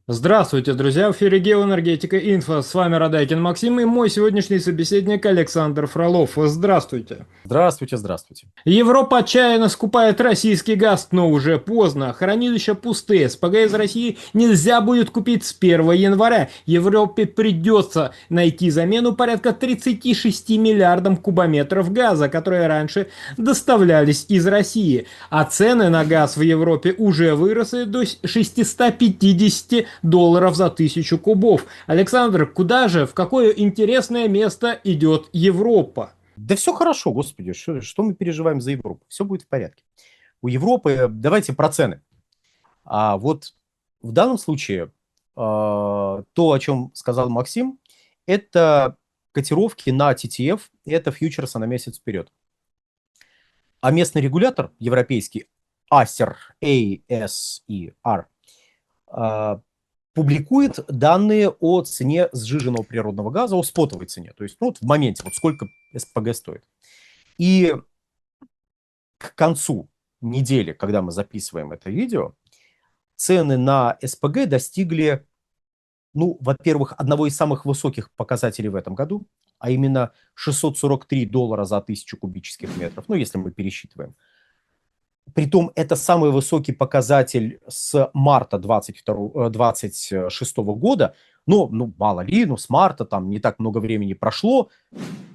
Здравствуйте, друзья! В эфире Геоэнергетика Инфо. С вами Радайкин Максим и мой сегодняшний собеседник Александр Фролов. Здравствуйте! Здравствуйте, здравствуйте. Европа отчаянно скупает российский газ, но уже поздно. Хранилища пустые. СПГ из России нельзя будет купить с 1 января. Европе придется найти замену порядка 36 миллиардам кубометров газа, которые раньше доставлялись из России. А цены на газ в Европе уже выросли до 650 долларов за 1000 кубов. Александр, куда же, в какое интересное место идет Европа? Да все хорошо, господи, что мы переживаем за Европу? Все будет в порядке. У Европы, давайте про цены. А вот в данном случае то, о чем сказал Максим, это котировки на TTF, это фьючерсы на месяц вперед. А местный регулятор европейский, ACER, ASER, а, публикует данные о цене сжиженного природного газа, о спотовой цене. То есть, ну, вот в моменте, вот сколько СПГ стоит. И к концу недели, когда мы записываем это видео, цены на СПГ достигли, ну, во-первых, одного из самых высоких показателей в этом году, а именно 643 доллара за 1000 кубических метров, ну, если мы пересчитываем. Притом это самый высокий показатель с марта 2026 года. Но, ну, мало ли, ну, с марта там не так много времени прошло.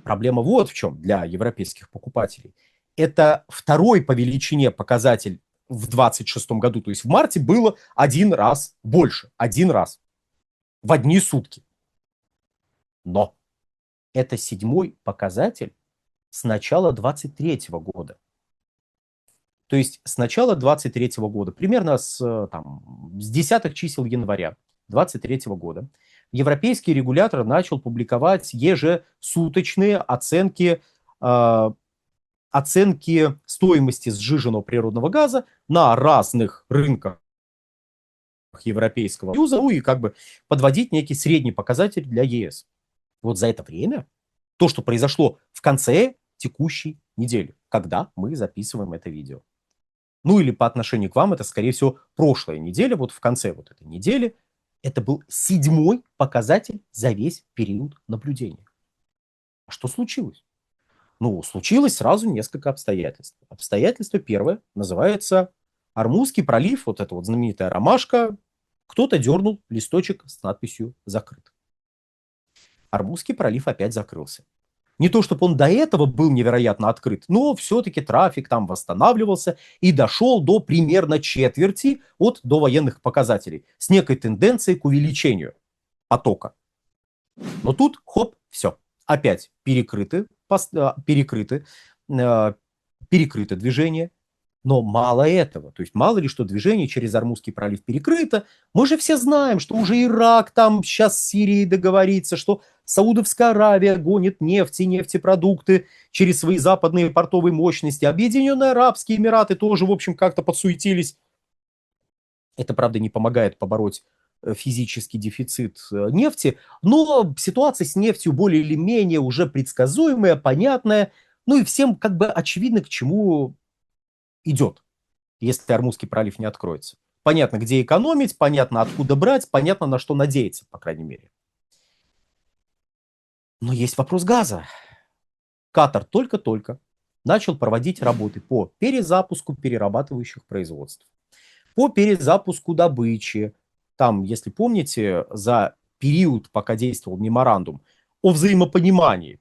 Проблема вот в чем для европейских покупателей. Это второй по величине показатель в 2026 году. То есть в марте было один раз больше. Один раз. В одни сутки. Но это седьмой показатель с начала 2023 года. То есть с начала 2023 года, примерно с десятых чисел января 2023 года, европейский регулятор начал публиковать ежесуточные оценки стоимости сжиженного природного газа на разных рынках Европейского Союза, ну и как бы подводить некий средний показатель для ЕС. Вот за это время, то, что произошло в конце текущей недели, когда мы записываем это видео. Ну или по отношению к вам, это, скорее всего, прошлая неделя, вот в конце вот этой недели, это был седьмой показатель за весь период наблюдения. А что случилось? Ну, случилось сразу несколько обстоятельств. Обстоятельство первое называется Ормузский пролив, вот эта вот знаменитая ромашка. Кто-то дернул листочек с надписью «Закрыт». Ормузский пролив опять закрылся. Не то, чтобы он до этого был невероятно открыт, но все-таки трафик там восстанавливался и дошел до примерно четверти от довоенных показателей с некой тенденцией к увеличению потока. Но тут, хоп, все, опять перекрыто движение. Но мало этого. То есть мало ли, что движение через Ормузский пролив перекрыто. Мы же все знаем, что уже Ирак там сейчас с Сирией договорится, что Саудовская Аравия гонит нефть и нефтепродукты через свои западные портовые мощности. Объединенные Арабские Эмираты тоже, в общем, как-то подсуетились. Это, правда, не помогает побороть физический дефицит нефти, но ситуация с нефтью более или менее уже предсказуемая, понятная, ну и всем как бы очевидно, к чему идет, если Ормузский пролив не откроется. Понятно, где экономить, понятно, откуда брать, понятно, на что надеяться, по крайней мере. Но есть вопрос газа. Катар только-только начал проводить работы по перезапуску перерабатывающих производств, по перезапуску добычи. Там, если помните, за период, пока действовал меморандум о взаимопонимании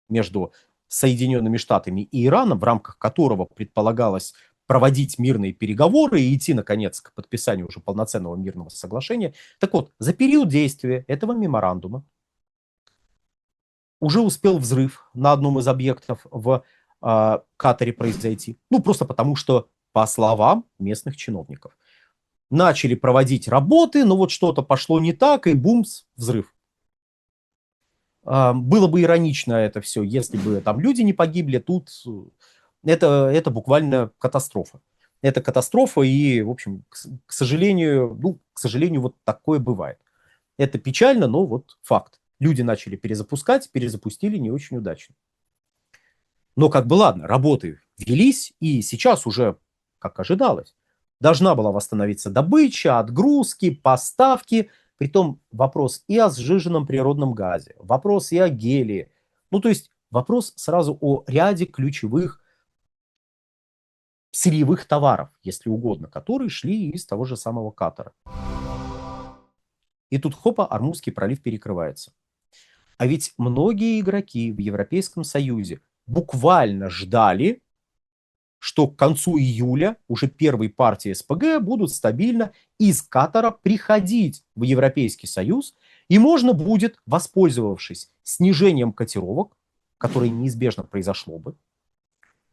между Соединенными Штатами и Ираном, в рамках которого предполагалось проводить мирные переговоры и идти, наконец, к подписанию уже полноценного мирного соглашения. Так вот, за период действия этого меморандума уже успел взрыв на одном из объектов в Катаре произойти. Ну, просто потому что, по словам местных чиновников, начали проводить работы, но вот что-то пошло не так, и бумс, взрыв. Было бы иронично это все, если бы там люди не погибли, тут это буквально катастрофа. Это катастрофа, и, в общем, к сожалению, ну, к сожалению, вот такое бывает. Это печально, но вот факт. Люди начали перезапустили не очень удачно. Но как бы ладно, работы велись, и сейчас уже, как ожидалось, Должна была восстановиться добыча, отгрузки, поставки. Притом вопрос и о сжиженном природном газе, вопрос и о гелии. Ну, то есть вопрос сразу о ряде ключевых сырьевых товаров, если угодно, которые шли из того же самого Катара. И тут хопа, Ормузский пролив перекрывается. А ведь многие игроки в Европейском Союзе буквально ждали, что к концу июля уже первые партии СПГ будут стабильно из Катара приходить в Европейский Союз, и можно будет, воспользовавшись снижением котировок, которое неизбежно произошло бы,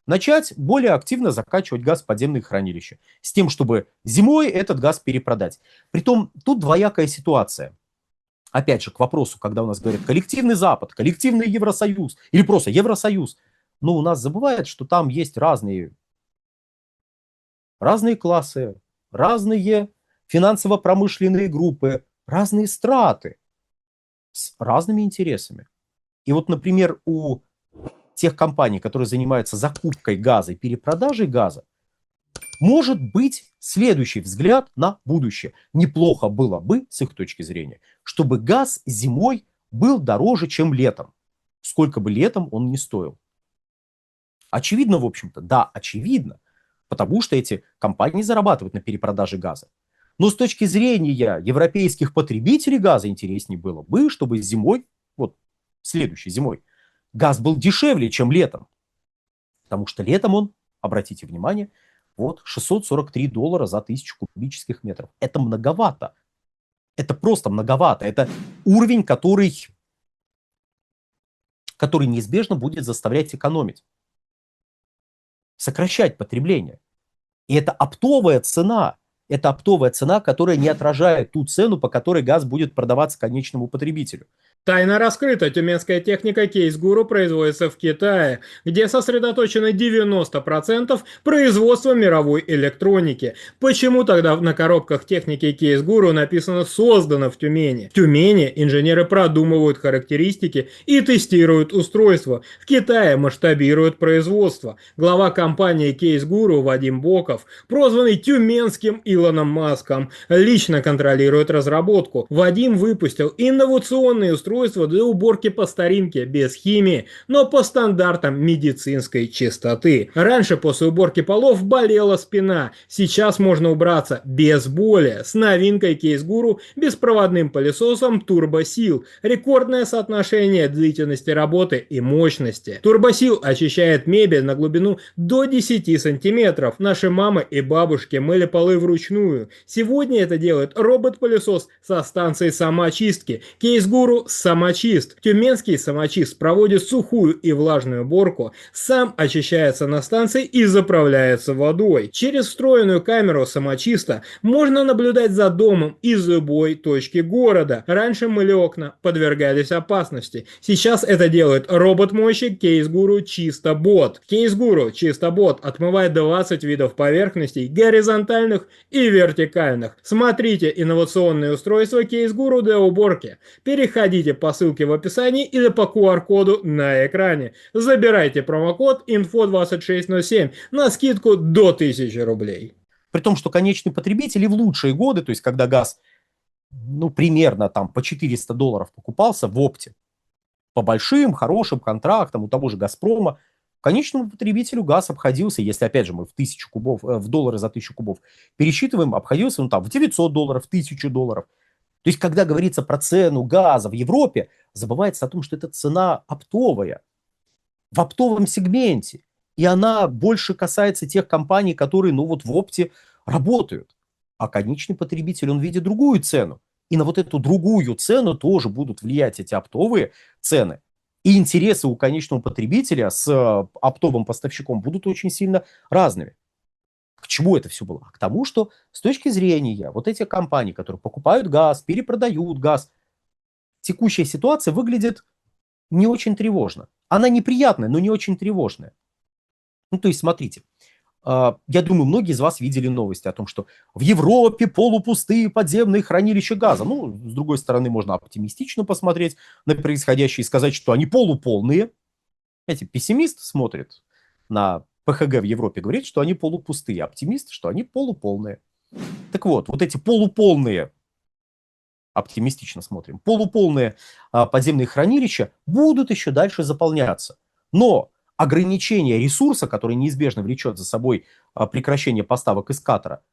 начать более активно закачивать газ в подземные хранилища, с тем, чтобы зимой этот газ перепродать. Притом тут двоякая ситуация. Опять же, к вопросу, когда у нас говорят коллективный Запад, коллективный Евросоюз или просто Евросоюз, но у нас забывают, что там есть разные классы, разные финансово-промышленные группы, разные страты с разными интересами. И вот, например, у тех компаний, которые занимаются закупкой газа и перепродажей газа, может быть следующий взгляд на будущее. Неплохо было бы, с их точки зрения, чтобы газ зимой был дороже, чем летом. Сколько бы летом он ни стоил. Очевидно, в общем-то, да, очевидно. Потому что эти компании зарабатывают на перепродаже газа. Но с точки зрения европейских потребителей газа интереснее было бы, чтобы зимой, вот следующей зимой, газ был дешевле, чем летом. Потому что летом он, обратите внимание, вот $643 за 1000 кубических метров. Это многовато. Это просто многовато. Это уровень, который неизбежно будет заставлять экономить. Сокращать потребление. И это оптовая цена. Это оптовая цена, которая не отражает ту цену, по которой газ будет продаваться конечному потребителю. Тайна раскрыта. Тюменская техника Case Guru производится в Китае, где сосредоточено 90% производства мировой электроники. Почему тогда на коробках техники Case Guru написано «создано в Тюмени»? В Тюмени инженеры продумывают характеристики и тестируют устройства. В Китае масштабируют производство. Глава компании Case Guru Вадим Боков, прозванный тюменским Илоном Маском, лично контролирует разработку. Вадим выпустил инновационные устройства для уборки по старинке, без химии, но по стандартам медицинской чистоты. Раньше после уборки полов болела спина, сейчас можно убраться без боли. С новинкой Case Guru беспроводным пылесосом TurboSeal. Рекордное соотношение длительности работы и мощности. TurboSeal очищает мебель на глубину до 10 сантиметров. Наши мамы и бабушки мыли полы вручную. Сегодня это делает робот-пылесос со станцией самоочистки. Case Guru самочист. Тюменский самочист проводит сухую и влажную уборку, сам очищается на станции и заправляется водой. Через встроенную камеру самочиста можно наблюдать за домом из любой точки города. Раньше мыли окна, подвергались опасности. Сейчас это делает робот-мойщик Case Guru Чистобот. Case Guru Чистобот отмывает 20 видов поверхностей, горизонтальных и вертикальных. Смотрите инновационные устройства Case Guru для уборки. Переходите по ссылке в описании или по QR-коду на экране. Забирайте промокод INFO2607 на скидку до 1000 рублей. При том, что конечный потребитель и в лучшие годы, то есть когда газ примерно там по $400 покупался в опте, по большим, хорошим контрактам у того же «Газпрома», конечному потребителю газ обходился, если опять же мы в 1000 кубов, в доллары за 1000 кубов пересчитываем, обходился там в $900, в $1000. То есть, когда говорится про цену газа в Европе, забывается о том, что это цена оптовая, в оптовом сегменте. И она больше касается тех компаний, которые, в опте работают. А конечный потребитель, он видит другую цену. И на вот эту другую цену тоже будут влиять эти оптовые цены. И интересы у конечного потребителя с оптовым поставщиком будут очень сильно разными. К чему это все было? К тому, что с точки зрения вот этих компаний, которые покупают газ, перепродают газ, текущая ситуация выглядит не очень тревожно. Она неприятная, но не очень тревожная. То есть, смотрите, я думаю, многие из вас видели новости о том, что в Европе полупустые подземные хранилища газа. С другой стороны, можно оптимистично посмотреть на происходящее и сказать, что они полуполные. Пессимист смотрит на ПХГ в Европе говорит, что они полупустые, оптимисты, что они полуполные. Так вот, вот эти полуполные, оптимистично смотрим, полуполные подземные хранилища будут еще дальше заполняться. Но ограничение ресурса, которое неизбежно влечет за собой прекращение поставок из Катара,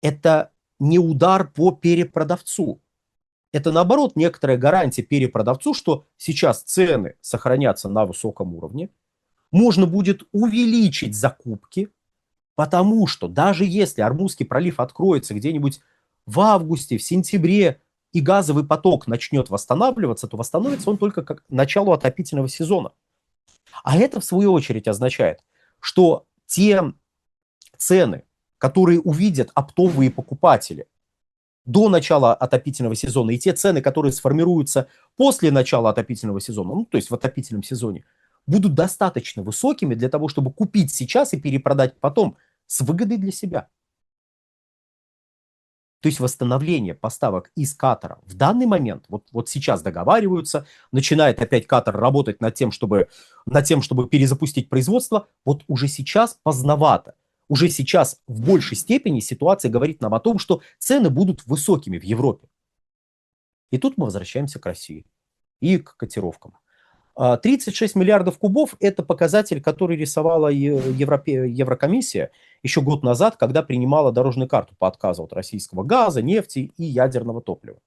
это не удар по перепродавцу. Это, наоборот, некоторая гарантия перепродавцу, что сейчас цены сохранятся на высоком уровне, можно будет увеличить закупки, потому что даже если Ормузский пролив откроется где-нибудь в августе, в сентябре, и газовый поток начнет восстанавливаться, то восстановится он только к началу отопительного сезона. А это, в свою очередь, означает, что те цены, которые увидят оптовые покупатели до начала отопительного сезона, и те цены, которые сформируются после начала отопительного сезона, ну, то есть в отопительном сезоне, будут достаточно высокими для того, чтобы купить сейчас и перепродать потом с выгодой для себя. То есть восстановление поставок из Катара в данный момент, вот сейчас договариваются, начинает опять Катар работать над тем, чтобы перезапустить производство, вот уже сейчас поздновато. Уже сейчас в большей степени ситуация говорит нам о том, что цены будут высокими в Европе. И тут мы возвращаемся к России и к котировкам. 36 миллиардов кубов – это показатель, который рисовала Еврокомиссия еще год назад, когда принимала дорожную карту по отказу от российского газа, нефти и ядерного топлива.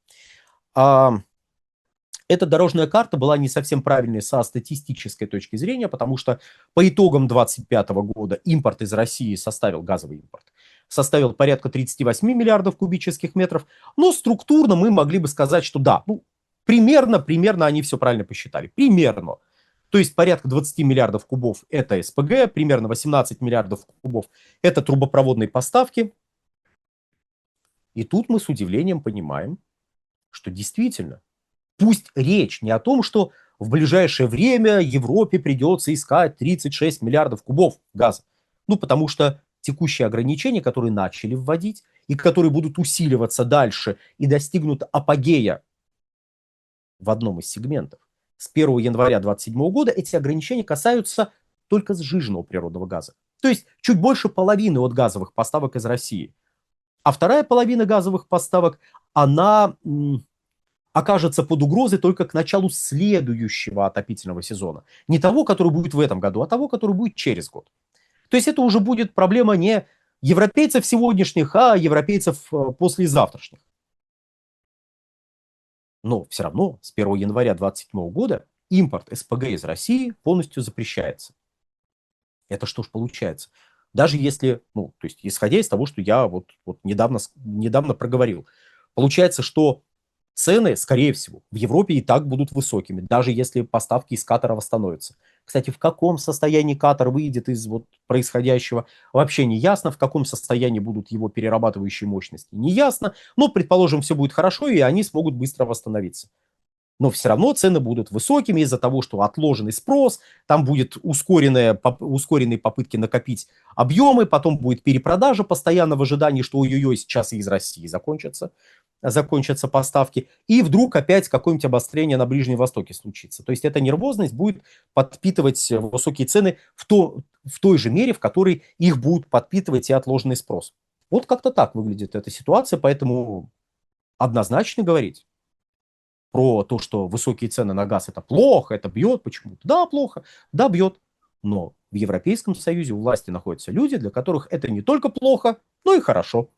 Эта дорожная карта была не совсем правильной со статистической точки зрения, потому что по итогам 2025 года импорт из России составил, газовый импорт, составил порядка 38 миллиардов кубических метров, но структурно мы могли бы сказать, что да, ну, примерно они все правильно посчитали. Примерно. То есть порядка 20 миллиардов кубов это СПГ, примерно 18 миллиардов кубов это трубопроводные поставки. И тут мы с удивлением понимаем, что действительно, пусть речь не о том, что в ближайшее время Европе придется искать 36 миллиардов кубов газа. Ну, потому что текущие ограничения, которые начали вводить и которые будут усиливаться дальше и достигнут апогея в одном из сегментов с 1 января 2027 года, эти ограничения касаются только сжиженного природного газа. То есть чуть больше половины от газовых поставок из России. А вторая половина газовых поставок, она окажется под угрозой только к началу следующего отопительного сезона. Не того, который будет в этом году, а того, который будет через год. То есть это уже будет проблема не европейцев сегодняшних, а европейцев послезавтрашних. Но все равно с 1 января 2027 года импорт СПГ из России полностью запрещается. Это что ж получается? Даже если, ну, то есть исходя из того, что я вот недавно проговорил, получается, что цены, скорее всего, в Европе и так будут высокими, даже если поставки из Катара восстановятся. Кстати, в каком состоянии Катар выйдет из вот происходящего, вообще не ясно. В каком состоянии будут его перерабатывающие мощности, не ясно. Но, предположим, все будет хорошо, и они смогут быстро восстановиться. Но все равно цены будут высокими из-за того, что отложенный спрос, там будет ускоренные попытки накопить объемы, потом будет перепродажа постоянно в ожидании, что ой-ой-ой, сейчас и из России закончатся поставки, и вдруг опять какое-нибудь обострение на Ближнем Востоке случится. То есть эта нервозность будет подпитывать высокие цены в той же мере, в которой их будут подпитывать и отложенный спрос. Вот как-то так выглядит эта ситуация, поэтому однозначно говорить про то, что высокие цены на газ это плохо, это бьет почему-то. Да, плохо, да, бьет. Но в Европейском Союзе у власти находятся люди, для которых это не только плохо, но и хорошо.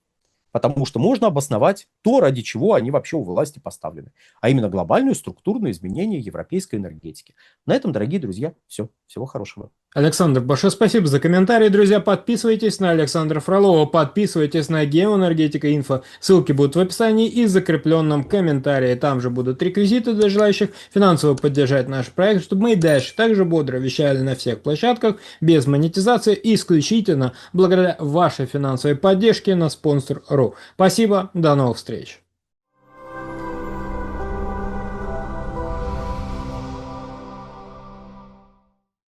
Потому что можно обосновать то, ради чего они вообще у власти поставлены. А именно глобальную структурное изменение европейской энергетики. На этом, дорогие друзья, все. Всего хорошего. Александр, большое спасибо за комментарии. Друзья, подписывайтесь на Александра Фролова, подписывайтесь на Геоэнергетика Инфо. Ссылки будут в описании и закрепленном комментарии. Там же будут реквизиты для желающих финансово поддержать наш проект, чтобы мы и дальше также бодро вещали на всех площадках, без монетизации, исключительно благодаря вашей финансовой поддержке на Sponsor.ru. Спасибо, до новых встреч.